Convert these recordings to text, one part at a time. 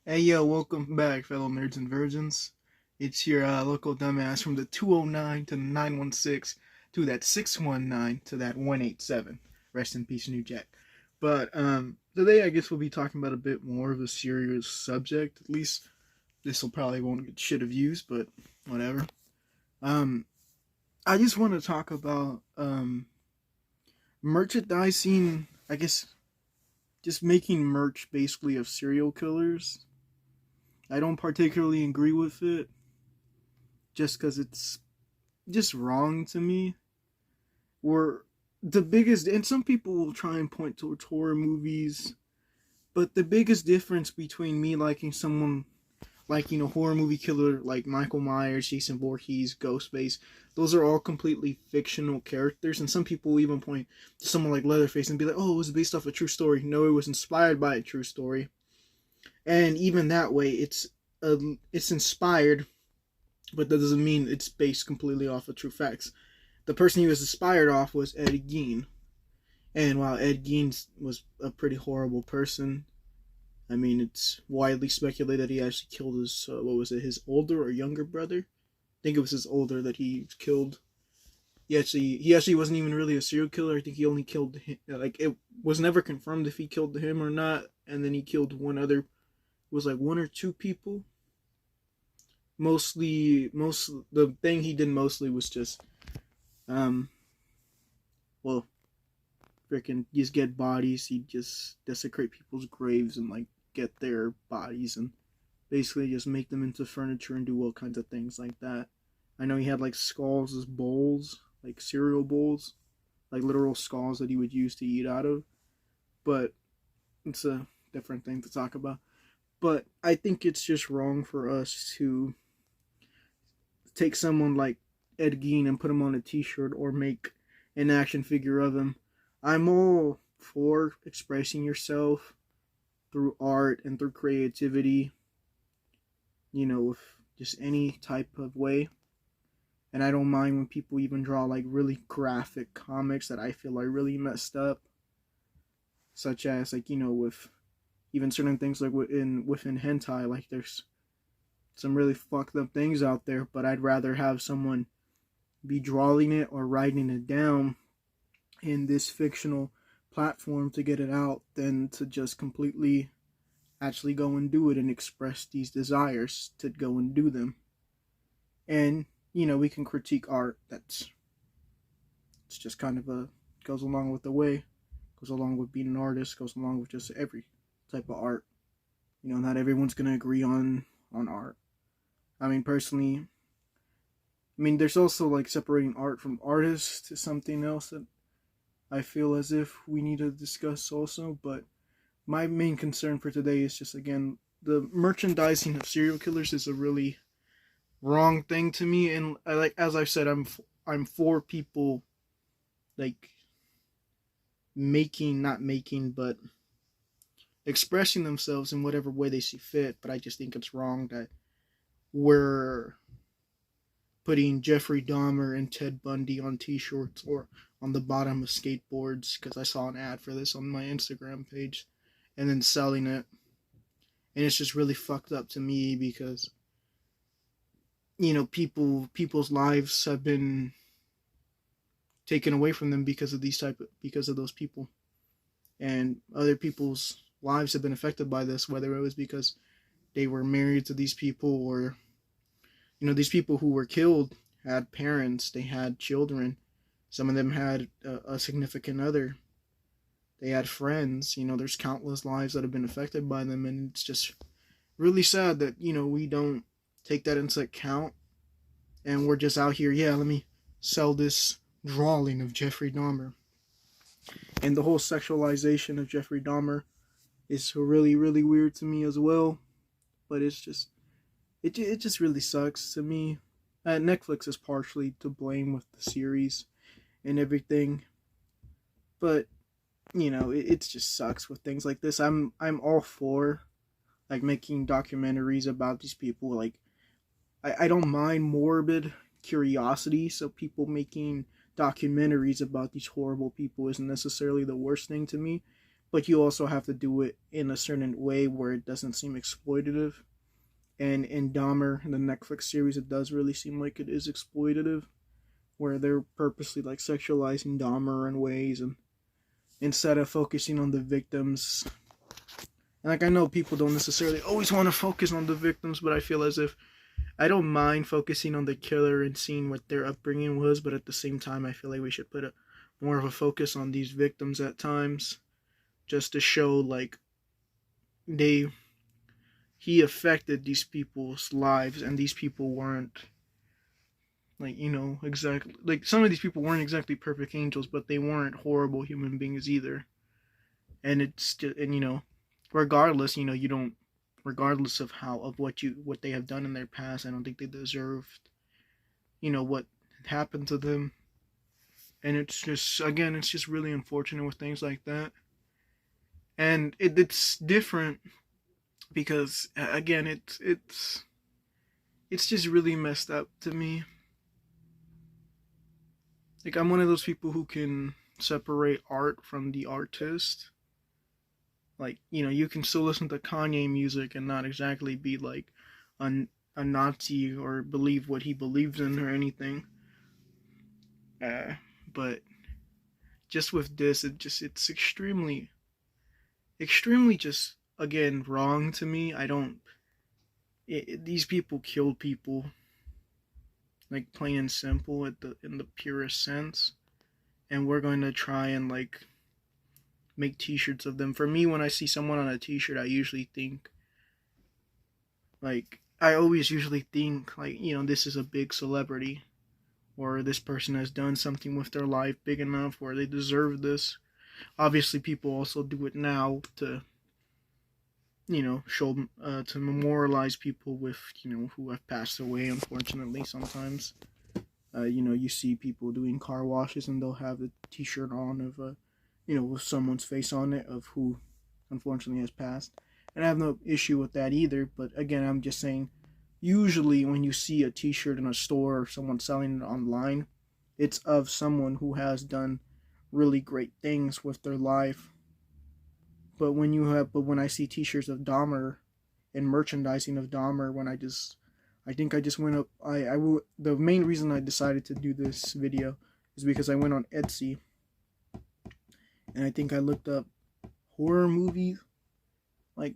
Hey yo, welcome back, fellow nerds and virgins. It's your local dumbass from the 209 to the 916 to that 619 to that 187. Rest in peace, New Jack. But today I guess we'll be talking about a bit more of a serious subject. At least this will probably won't get shit of views, but whatever. Um, I just want to talk about merchandising. I guess just making merch basically of serial killers. I don't particularly agree with it just because it's just wrong to me. Where the biggest, and some people will try and point towards horror movies, but the biggest difference between me liking someone like, horror movie killer like Michael Myers, Jason Voorhees, Ghostface, those are all completely fictional characters. And some people will even point to someone like Leatherface and be like, oh, it was based off a true story. No, it was inspired by a true story. And even that way, it's inspired, but that doesn't mean it's based completely off of true facts. The person he was inspired off was Ed Gein. And while Ed Gein was a pretty horrible person, I mean, it's widely speculated that he actually killed his, what was it, his older or younger brother? I think it was his older that he killed. He actually wasn't even really a serial killer. I think he only killed him. Like, it was never confirmed if he killed him or not. And then he killed one other, it was like one or two people. The thing he did mostly was just, um, well, freaking just get bodies. He'd just desecrate people's graves and like get their bodies and basically just make them into furniture and do all kinds of things like that. I know he had like skulls as bowls, like cereal bowls, like literal skulls that he would use to eat out of. But it's a different thing to talk about. But I think it's just wrong for us to take someone like Ed Gein and put him on a T-shirt or make an action figure of him. I'm all for expressing yourself through art and through creativity, with just any type of way. And I don't mind when people even draw like really graphic comics that I feel are really messed up, such as like with even certain things like within hentai. Like there's some really fucked up things out there, but I'd rather have someone be drawing it or writing it down in this fictional platform to get it out than to just completely actually go and do it and express these desires to go and do them. And we can critique art. It's just kind of a goes along with the way, goes along with being an artist, goes along with just every type of art. Not everyone's gonna agree on art. I mean, personally, there's also like separating art from artists to something else that I feel as if we need to discuss also. But my main concern for today is just, again, the merchandising of serial killers is a really wrong thing to me. And as I've said, I'm for people like not making, but expressing themselves in whatever way they see fit. But I just think it's wrong that we're putting Jeffrey Dahmer and Ted Bundy on T-shirts or on the bottom of skateboards, because I saw an ad for this on my Instagram page, and then selling it. And it's just really fucked up to me because people's lives have been taken away from them because of those people, and other people's lives have been affected by this, whether it was because they were married to these people, or these people who were killed had parents, they had children, some of them had a significant other, they had friends. There's countless lives that have been affected by them, and it's just really sad that we don't take that into account, and we're just out here, yeah, let me sell this drawing of Jeffrey Dahmer. And the whole sexualization of Jeffrey Dahmer is really, really weird to me as well. But it just really sucks to me. Netflix is partially to blame with the series and everything, but it just sucks with things like this. I'm all for like making documentaries about these people. Like I don't mind morbid curiosity, so people making documentaries about these horrible people isn't necessarily the worst thing to me. but you also have to do it in a certain way where it doesn't seem exploitative. And in Dahmer, the Netflix series, it does really seem like it is exploitative, where they're purposely like sexualizing Dahmer in ways, and instead of focusing on the victims. And like I know people don't necessarily always want to focus on the victims, but I feel as if I don't mind focusing on the killer and seeing what their upbringing was, but at the same time, I feel like we should put more of a focus on these victims at times, just to show like he affected these people's lives, and these people weren't like, exactly, like, some of these people weren't exactly perfect angels, but they weren't horrible human beings either. And it's just, and regardless, you don't, regardless of what they have done in their past, I don't think they deserved what happened to them. And it's just, again, it's just really unfortunate with things like that. And it's different because, again, it's just really messed up to me. Like, I'm one of those people who can separate art from the artist. Like, you can still listen to Kanye music and not exactly be like a Nazi or believe what he believes in or anything. But just with this, it's extremely, extremely just, again, wrong to me. I don't. These people killed people, like, plain and simple, in the purest sense, and we're going to try and like make T-shirts of them. For me, when I see someone on a T-shirt, I usually think like, I always usually think like, this is a big celebrity, or this person has done something with their life big enough where they deserve this. Obviously, people also do it now to show, to memorialize people with, who have passed away, unfortunately. Sometimes you see people doing car washes and they'll have a T-shirt on of with someone's face on it of who unfortunately has passed. And I have no issue with that either, but again, I'm just saying, usually when you see a T-shirt in a store or someone selling it online, it's of someone who has done really great things with their life. But when I see T-shirts of Dahmer and merchandising of Dahmer, I think I just went up. The main reason I decided to do this video is because I went on Etsy, and I think I looked up horror movies, like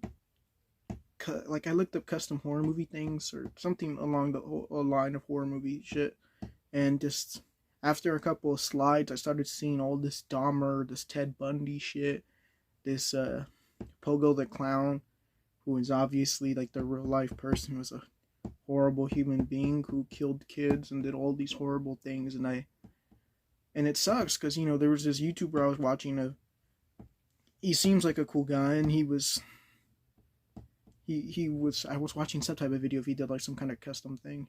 I looked up custom horror movie things or something along the line of horror movie shit, and just after a couple of slides, I started seeing all this Dahmer, this Ted Bundy shit, this Pogo the Clown, who is obviously like the real life person, was a horrible human being who killed kids and did all these horrible things. And it sucks because there was this YouTuber I was watching. He seems like a cool guy, and I was watching some type of video if he did like some kind of custom thing.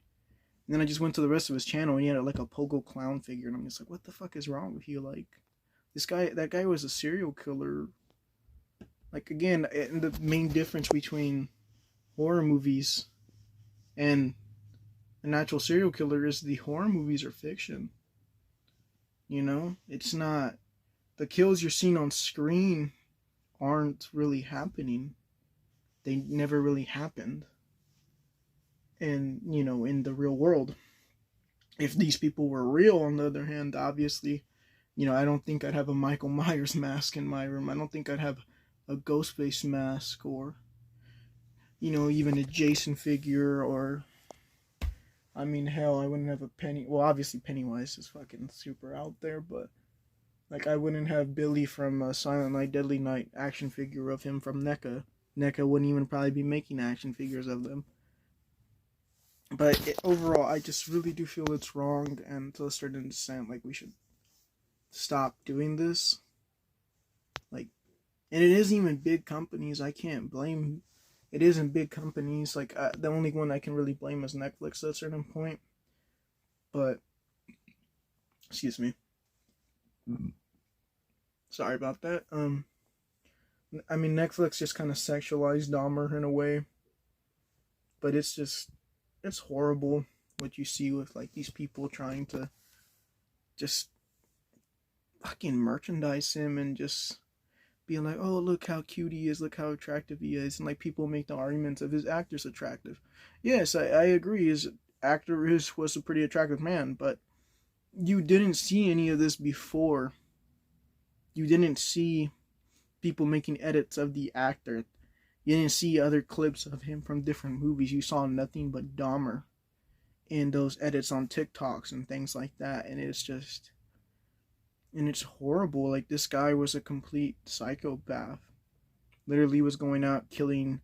And then I just went to the rest of his channel, and he had like a Pogo Clown figure, and I'm just like, what the fuck is wrong with you? Like, that guy was a serial killer. Like, again, and the main difference between horror movies and an actual serial killer is the horror movies are fiction. It's not, the kills you're seeing on screen aren't really happening. They never really happened. And, in the real world, if these people were real, on the other hand, obviously, I don't think I'd have a Michael Myers mask in my room. I don't think I'd have a Ghostface mask, or, even a Jason figure, or, I mean, hell, I wouldn't have a well, obviously Pennywise is fucking super out there, but, like, I wouldn't have Billy from Silent Night, Deadly Night action figure of him from NECA. NECA wouldn't even probably be making action figures of them. But overall, I just really do feel it's wrong, and to a certain extent, like, we should stop doing this. Like, and it isn't even big companies. I can't blame. It isn't big companies. Like, the only one I can really blame is Netflix at a certain point. But, excuse me. Sorry about that. I mean, Netflix just kind of sexualized Dahmer in a way. But it's horrible what you see with, like, these people trying to just fucking merchandise him and just being like, oh, look how cute he is, look how attractive he is, and like people make the arguments of his actor's attractive. Yes, I agree, his actor was a pretty attractive man, but you didn't see any of this before. You didn't see people making edits of the actor. You didn't see other clips of him from different movies. You saw nothing but Dahmer in those edits on TikToks and things like that, and it's horrible. Like, this guy was a complete psychopath. Literally was going out killing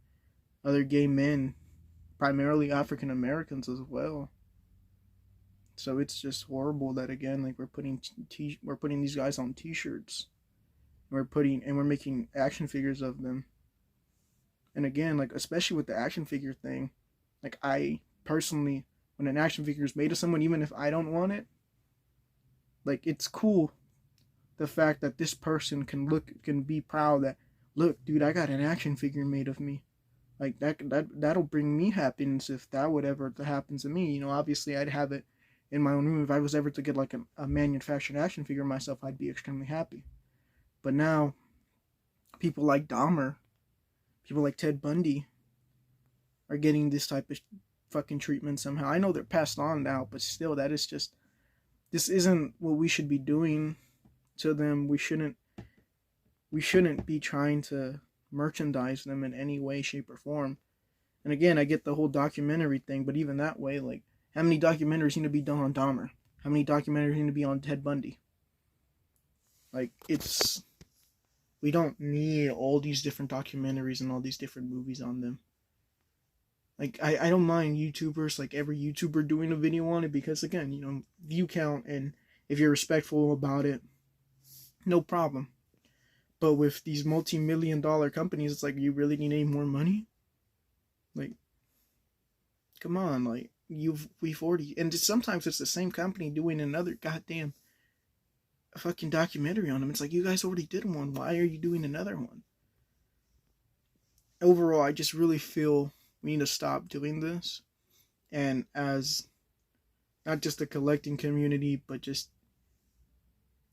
other gay men, primarily African Americans as well. So it's just horrible that, again, like, we're putting these guys on T-shirts. We're making action figures of them. And again, like, especially with the action figure thing, like, I personally, when an action figure is made of someone, even if I don't want it, like, it's cool the fact that this person can be proud that, look, dude, I got an action figure made of me. Like, that'll bring me happiness if that would ever happen to me. You know, obviously I'd have it in my own room. If I was ever to get like a manufactured action figure myself, I'd be extremely happy. But now, people like Dahmer, people like Ted Bundy are getting this type of fucking treatment somehow. I know they're passed on now, but still, this isn't what we should be doing to them. We shouldn't be trying to merchandise them in any way, shape, or form. And again, I get the whole documentary thing, but even that way, like, how many documentaries need to be done on Dahmer? How many documentaries need to be on Ted Bundy? Like, we don't need all these different documentaries and all these different movies on them. Like, I don't mind YouTubers, like every YouTuber doing a video on it, because again, you know, view count, and if you're respectful about it, no problem. But with these multi-million-dollar companies, it's like, you really need any more money? Like, come on, like, we've already, and sometimes it's the same company doing another goddamn fucking documentary on them. It's like, you guys already did one. Why are you doing another one? Overall, I just really feel we need to stop doing this. And as not just the collecting community, but just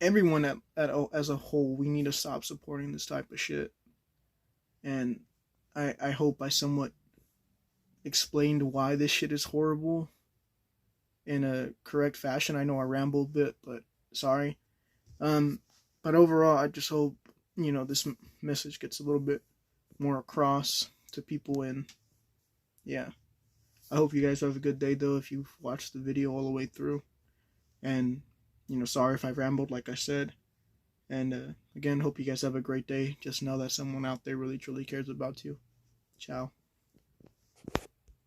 everyone as a whole, we need to stop supporting this type of shit. And I hope I somewhat explained why this shit is horrible in a correct fashion. I know I rambled a bit, but sorry. But overall, I just hope, you know, this message gets a little bit more across to people. And yeah, I hope you guys have a good day, though, if you've watched the video all the way through. And, you know, sorry if I rambled, like I said. And again, hope you guys have a great day. Just know that someone out there really truly cares about you. Ciao.